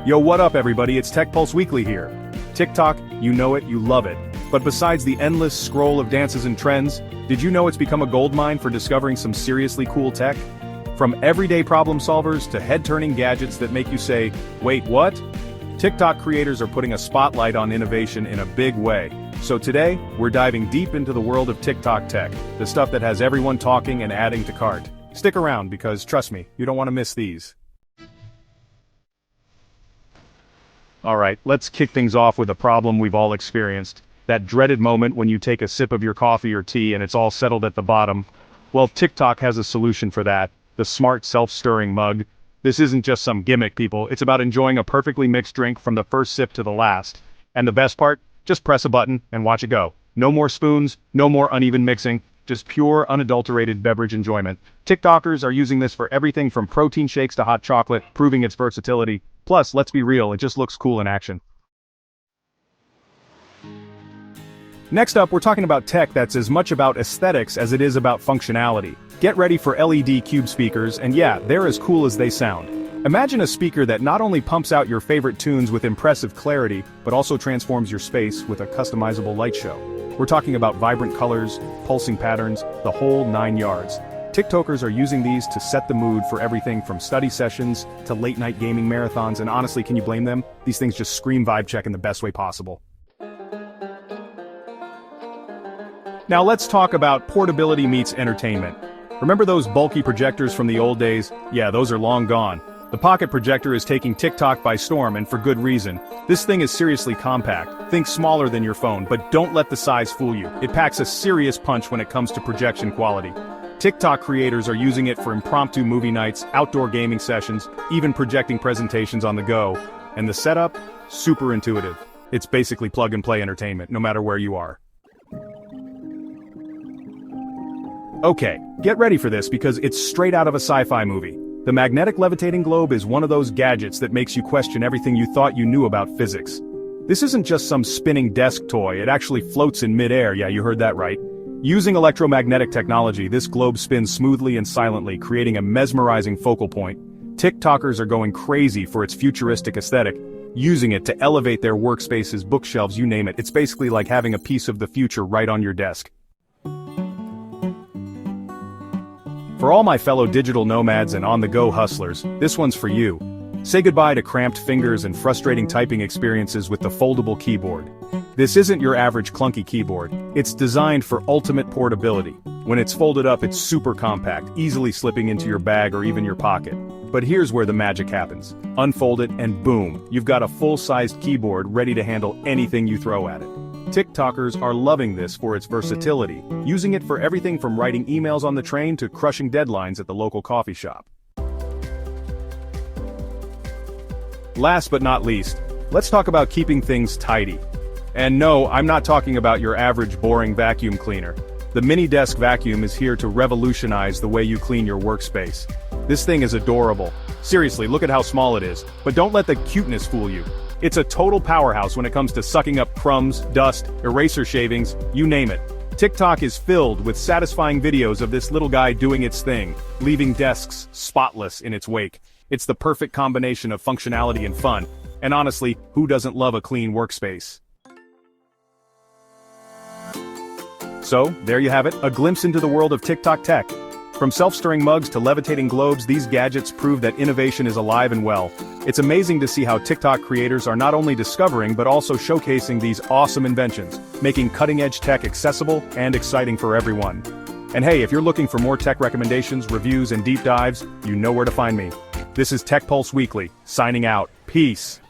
Yo, what up everybody, it's Tech Pulse Weekly here. TikTok, you know it, you love it. But besides the endless scroll of dances and trends, did you know it's become a goldmine for discovering some seriously cool tech? From everyday problem solvers to head-turning gadgets that make you say, wait, what? TikTok creators are putting a spotlight on innovation in a big way. So today, we're diving deep into the world of TikTok tech, the stuff that has everyone talking and adding to cart. Stick around because, trust me, you don't want to miss these. Alright, let's kick things off with a problem we've all experienced. That dreaded moment when you take a sip of your coffee or tea and it's all settled at the bottom. Well, TikTok has a solution for that. The smart self-stirring mug. This isn't just some gimmick, people. It's about enjoying a perfectly mixed drink from the first sip to the last. And the best part? Just press a button and watch it go. No more spoons, no more uneven mixing. Just pure, unadulterated beverage enjoyment. TikTokers are using this for everything from protein shakes to hot chocolate, proving its versatility. Plus, let's be real, it just looks cool in action. Next up, we're talking about tech that's as much about aesthetics as it is about functionality. Get ready for LED cube speakers, and yeah, they're as cool as they sound. Imagine a speaker that not only pumps out your favorite tunes with impressive clarity, but also transforms your space with a customizable light show. We're talking about vibrant colors, pulsing patterns, the whole 9 yards. TikTokers are using these to set the mood for everything from study sessions to late-night gaming marathons, and honestly, can you blame them? These things just scream vibe check in the best way possible. Now let's talk about portability meets entertainment. Remember those bulky projectors from the old days? Yeah, those are long gone. The pocket projector is taking TikTok by storm, and for good reason. This thing is seriously compact. Think smaller than your phone, but don't let the size fool you. It packs a serious punch when it comes to projection quality. TikTok creators are using it for impromptu movie nights, outdoor gaming sessions, even projecting presentations on the go. And the setup? Super intuitive. It's basically plug-and-play entertainment, no matter where you are. Okay, get ready for this because it's straight out of a sci-fi movie. The magnetic levitating globe is one of those gadgets that makes you question everything you thought you knew about physics. This isn't just some spinning desk toy, it actually floats in midair, yeah, you heard that right. Using electromagnetic technology, this globe spins smoothly and silently, creating a mesmerizing focal point. TikTokers are going crazy for its futuristic aesthetic, using it to elevate their workspaces, bookshelves, you name it. It's basically like having a piece of the future right on your desk. For all my fellow digital nomads and on-the-go hustlers, this one's for you. Say goodbye to cramped fingers and frustrating typing experiences with the foldable keyboard. This isn't your average clunky keyboard. It's designed for ultimate portability. When it's folded up, it's super compact, easily slipping into your bag or even your pocket. But here's where the magic happens. Unfold it and boom, you've got a full-sized keyboard ready to handle anything you throw at it. TikTokers are loving this for its versatility, using it for everything from writing emails on the train to crushing deadlines at the local coffee shop. Last but not least, let's talk about keeping things tidy. And no, I'm not talking about your average boring vacuum cleaner. The mini desk vacuum is here to revolutionize the way you clean your workspace. This thing is adorable. Seriously, look at how small it is. But don't let the cuteness fool you. It's a total powerhouse when it comes to sucking up crumbs, dust, eraser shavings, you name it. TikTok is filled with satisfying videos of this little guy doing its thing, leaving desks spotless in its wake. It's the perfect combination of functionality and fun. And honestly, who doesn't love a clean workspace? So, there you have it, a glimpse into the world of TikTok tech. From self-stirring mugs to levitating globes, these gadgets prove that innovation is alive and well. It's amazing to see how TikTok creators are not only discovering but also showcasing these awesome inventions, making cutting-edge tech accessible and exciting for everyone. And hey, if you're looking for more tech recommendations, reviews, and deep dives, you know where to find me. This is Tech Pulse Weekly, signing out. Peace.